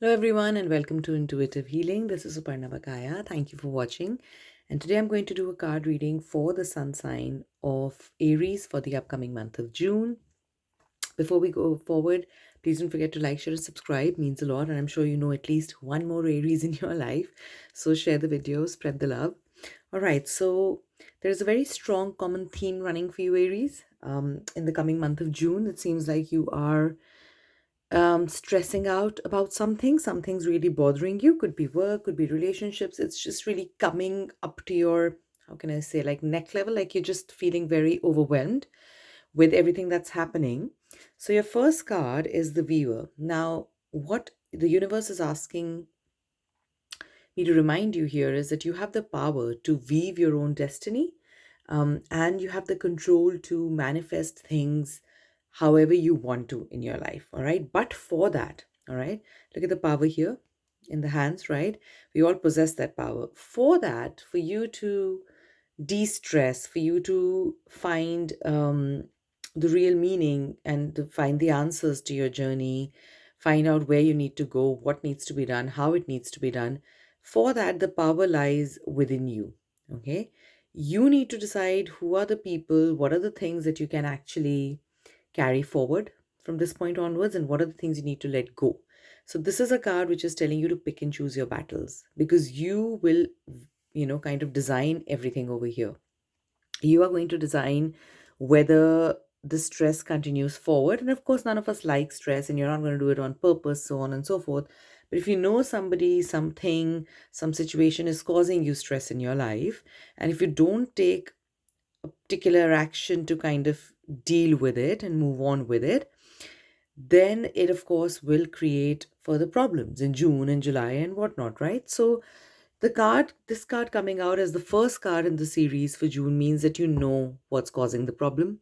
Hello, everyone, and welcome to Intuitive Healing. This is Suparna.bakaya. Thank you for watching. And today I'm going to do a card reading for the sun sign of Aries for the upcoming month of June. Before we go forward, please don't forget to like, share, and subscribe. It means a lot. And I'm sure you know at least one more Aries in your life. So share the video, spread the love. All right. So there's a very strong common theme running for you, Aries. In the coming month of June, it seems like you are stressing out about something's really bothering you. Could be work, could be relationships. It's just really coming up to your, how can I say, like neck level, like you're just feeling very overwhelmed with everything that's happening. So your first card is the Viewer. Now, what the universe is asking me to remind you here is that you have the power to weave your own destiny, and you have the control to manifest things however you want to in your life. All right. But for that, all right, look at the power here in the hands, right? We all possess that power. For that, for you to de stress, for you to find the real meaning and to find the answers to your journey, find out where you need to go, what needs to be done, how it needs to be done. For that, the power lies within you. Okay. You need to decide who are the people, what are the things that you can actually carry forward from this point onwards, and what are the things you need to let go. So, this is a card which is telling you to pick and choose your battles because you will, kind of design everything over here. You are going to design whether the stress continues forward. And of course, none of us like stress, and you're not going to do it on purpose, so on and so forth. But if you know somebody, something, some situation is causing you stress in your life, and if you don't take a particular action to kind of deal with it and move on with it, then it of course will create further problems in June and July and whatnot, right? So this card coming out as the first card in the series for June means that you know what's causing the problem.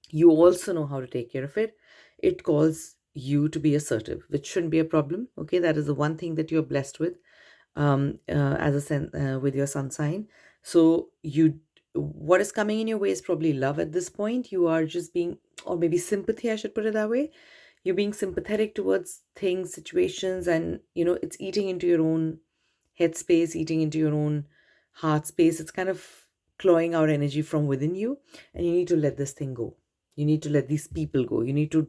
You also know how to take care of it. It calls you to be assertive, which shouldn't be a problem. Okay, that is the one thing that you're blessed with, with your sun sign. So what is coming in your way is probably love at this point. You are just being, or maybe sympathy, I should put it that way. You're being sympathetic towards things, situations, and it's eating into your own headspace, eating into your own heart space. It's kind of clawing out energy from within you, and you need to let this thing go. You need to let these people go. You need to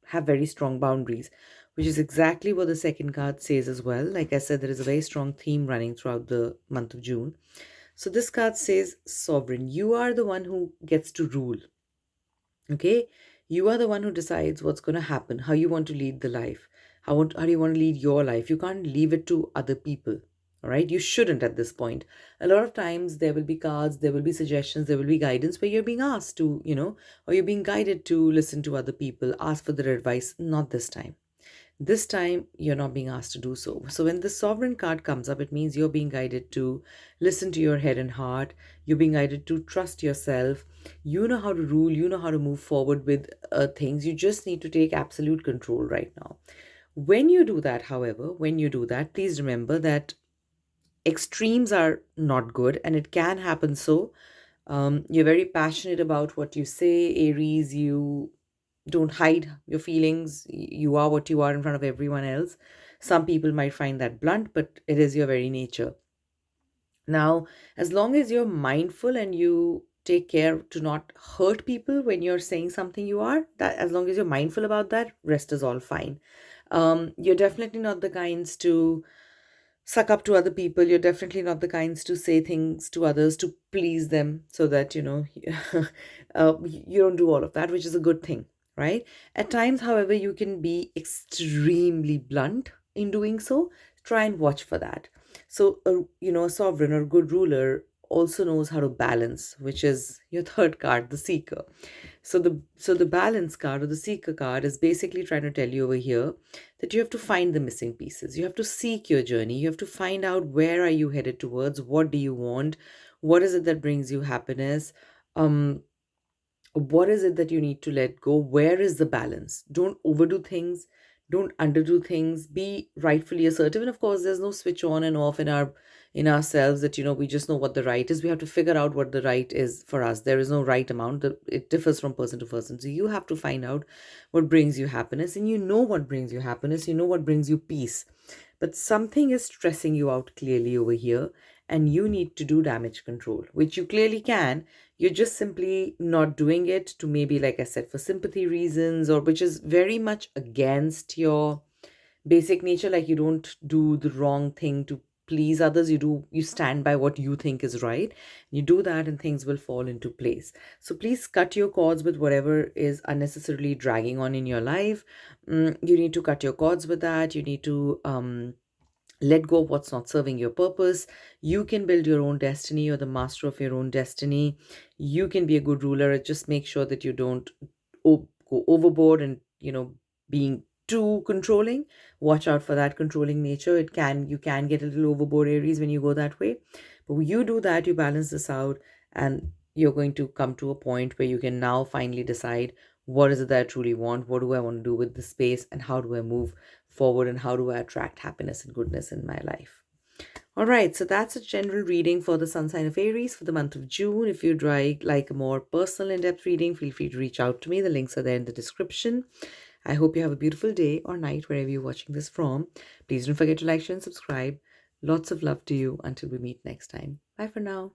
have very strong boundaries, which is exactly what the second card says as well. Like I said, there is a very strong theme running throughout the month of June. So this card says sovereign. You are the one who gets to rule. Okay, you are the one who decides what's going to happen, how you want to lead the life, how do you want to lead your life. You can't leave it to other people. All right, you shouldn't at this point. A lot of times there will be cards, there will be suggestions, there will be guidance where you're being asked to, or you're being guided to listen to other people, ask for their advice. Not this time. This time, you're not being asked to do so. So, when the sovereign card comes up, it means you're being guided to listen to your head and heart. You're being guided to trust yourself. You know how to rule, you know how to move forward with things. You just need to take absolute control right now. When you do that, however, when you do that, please remember that extremes are not good and it can happen. So, you're very passionate about what you say, Aries. You don't hide your feelings. You are what you are in front of everyone else. Some people might find that blunt, but it is your very nature. Now, as long as you're mindful and you take care to not hurt people when you're saying something, you are that, as long as you're mindful about that, rest is all fine. You're definitely not the kinds to suck up to other people. You're definitely not the kinds to say things to others to please them, so that you don't do all of that, which is a good thing, right? At times, however, you can be extremely blunt in doing so. Try and watch for that. So a sovereign or good ruler also knows how to balance, which is your third card, the Seeker. So the balance card or the Seeker card is basically trying to tell you over here that you have to find the missing pieces. You have to seek your journey. You have to find out, where are you headed towards? What do you want? What is it that brings you happiness? Um, what is it that you need to let go? Where is the balance? Don't overdo things. don't underdo things, be rightfully assertive. And of course, there's no switch on and off in ourselves that, we just know what the right is. We have to figure out what the right is for us. There is no right amount. It differs from person to person. So you have to find out what brings you happiness, and you know what brings you happiness, you know what brings you peace. But something is stressing you out clearly over here, and you need to do damage control, which you clearly can. You're just simply not doing it to, maybe, like I said, for sympathy reasons, or which is very much against your basic nature. Like, you don't do the wrong thing to please others. You stand by what you think is right. You do that and things will fall into place. So please cut your cords with whatever is unnecessarily dragging on in your life. You need to cut your cords with that. You need to let go of what's not serving your purpose. You can build your own destiny. You're the master of your own destiny. You can be a good ruler. Just make sure that you don't go overboard and, being too controlling. Watch out for that controlling nature. You can get a little overboard, Aries, when you go that way. But when you do that, you balance this out, and you're going to come to a point where you can now finally decide, what is it that I truly want? What do I want to do with this space? And how do I move forward? And how do I attract happiness and goodness in my life? All right, so that's a general reading for the sun sign of Aries for the month of June. If you'd like a more personal, in-depth reading, feel free to reach out to me. The links are there in the description. I hope you have a beautiful day or night wherever you're watching this from. Please don't forget to like, share, and subscribe. Lots of love to you until we meet next time. Bye for now.